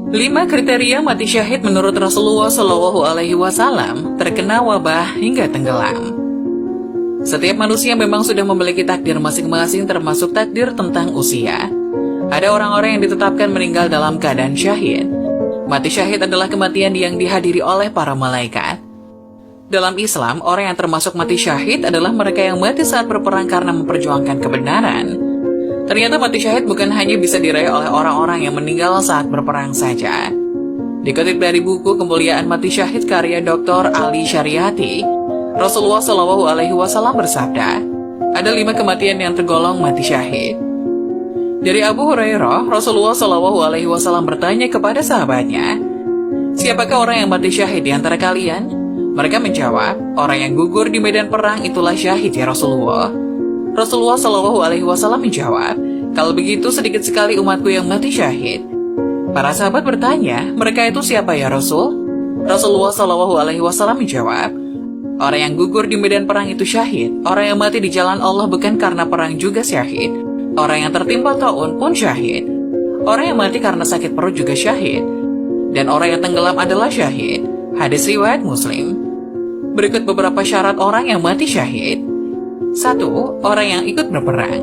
5 kriteria mati syahid menurut Rasulullah SAW terkena wabah hingga tenggelam. Setiap manusia memang sudah memiliki takdir masing-masing, termasuk takdir tentang usia. Ada orang-orang yang ditetapkan meninggal dalam keadaan syahid. Mati syahid adalah kematian yang dihadiri oleh para malaikat. Dalam Islam, orang yang termasuk mati syahid adalah mereka yang mati saat berperang karena memperjuangkan kebenaran. Ternyata mati syahid bukan hanya bisa diraih oleh orang-orang yang meninggal saat berperang saja. Dikutip dari buku Kemuliaan Mati Syahid karya Dr. Ali Syariati, Rasulullah SAW bersabda, ada 5 kematian yang tergolong mati syahid. Dari Abu Hurairah, Rasulullah SAW bertanya kepada sahabatnya, siapakah orang yang mati syahid di antara kalian? Mereka menjawab, orang yang gugur di medan perang itulah syahid ya Rasulullah. Rasulullah SAW menjawab, kalau begitu sedikit sekali umatku yang mati syahid. Para sahabat bertanya, mereka itu siapa ya Rasul? Rasulullah SAW menjawab, orang yang gugur di medan perang itu syahid. Orang yang mati di jalan Allah bukan karena perang juga syahid. Orang yang tertimpa taun pun syahid. Orang yang mati karena sakit perut juga syahid. Dan orang yang tenggelam adalah syahid. Hadis riwayat Muslim. Berikut beberapa syarat orang yang mati syahid. 1. Orang yang ikut berperang.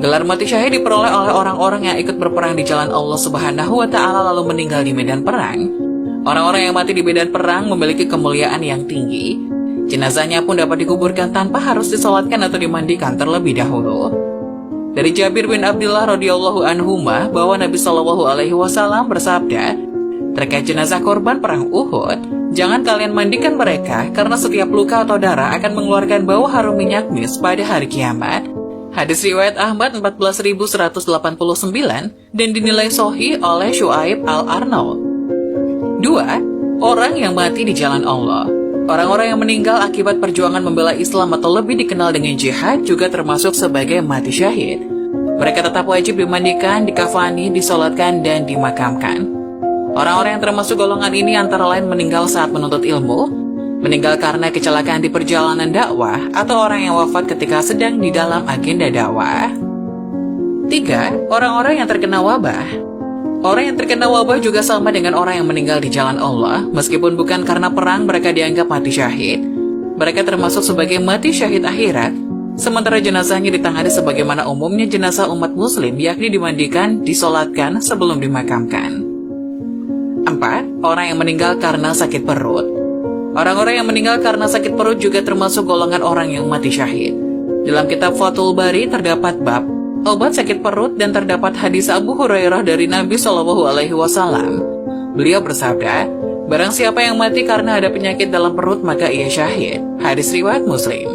Gelar mati syahid diperoleh oleh orang-orang yang ikut berperang di jalan Allah Subhanahu wa Ta'ala lalu meninggal di medan perang. Orang-orang yang mati di medan perang memiliki kemuliaan yang tinggi. Jenazahnya pun dapat dikuburkan tanpa harus disolatkan atau dimandikan terlebih dahulu. Dari Jabir bin Abdullah radhiyallahu anhuma bahwa Nabi SAW bersabda, terkait jenazah korban perang Uhud, jangan kalian mandikan mereka karena setiap luka atau darah akan mengeluarkan bau harum minyak mis pada hari kiamat. Hadis riwayat Ahmad 14.189 dan dinilai sahih oleh Syuaib Al-Arnaud. 2. Orang yang mati di jalan Allah. Orang-orang yang meninggal akibat perjuangan membela Islam atau lebih dikenal dengan jihad juga termasuk sebagai mati syahid. Mereka tetap wajib dimandikan, dikafani, disolatkan, dan dimakamkan. Orang-orang yang termasuk golongan ini antara lain meninggal saat menuntut ilmu, meninggal karena kecelakaan di perjalanan dakwah, atau orang yang wafat ketika sedang di dalam agenda dakwah. 3. Orang-orang yang terkena wabah. Orang yang terkena wabah juga sama dengan orang yang meninggal di jalan Allah. Meskipun bukan karena perang, mereka dianggap mati syahid. Mereka termasuk sebagai mati syahid akhirat, sementara jenazahnya ditangani sebagaimana umumnya jenazah umat muslim, yakni dimandikan, disolatkan sebelum dimakamkan. 4. Orang yang meninggal karena sakit perut. Orang-orang yang meninggal karena sakit perut juga termasuk golongan orang yang mati syahid. Dalam kitab Fathul Bari terdapat bab obat sakit perut dan terdapat hadis Abu Hurairah dari Nabi SAW. Beliau bersabda, barang siapa yang mati karena ada penyakit dalam perut maka ia syahid. Hadis riwayat Muslim.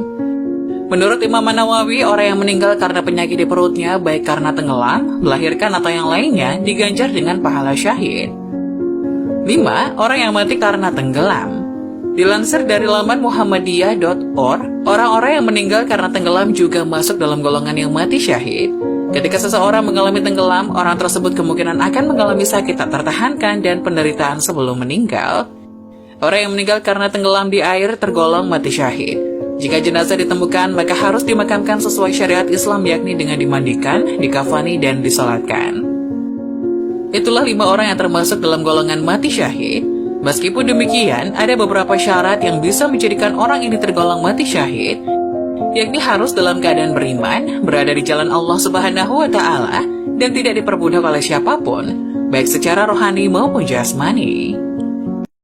Menurut Imam Nawawi, orang yang meninggal karena penyakit di perutnya, baik karena tenggelam, melahirkan atau yang lainnya, diganjar dengan pahala syahid. 5. Orang yang mati karena tenggelam. Dilansir dari laman muhammadiyah.org, orang-orang yang meninggal karena tenggelam juga masuk dalam golongan yang mati syahid. Ketika seseorang mengalami tenggelam, orang tersebut kemungkinan akan mengalami sakit tak tertahankan dan penderitaan sebelum meninggal. Orang yang meninggal karena tenggelam di air tergolong mati syahid. Jika jenazah ditemukan, maka harus dimakamkan sesuai syariat Islam, yakni dengan dimandikan, dikafani, dan disolatkan. Itulah 5 orang yang termasuk dalam golongan mati syahid. Meskipun demikian, ada beberapa syarat yang bisa menjadikan orang ini tergolong mati syahid, yakni harus dalam keadaan beriman, berada di jalan Allah Subhanahu wa Ta'ala, dan tidak diperbudak oleh siapapun, baik secara rohani maupun jasmani.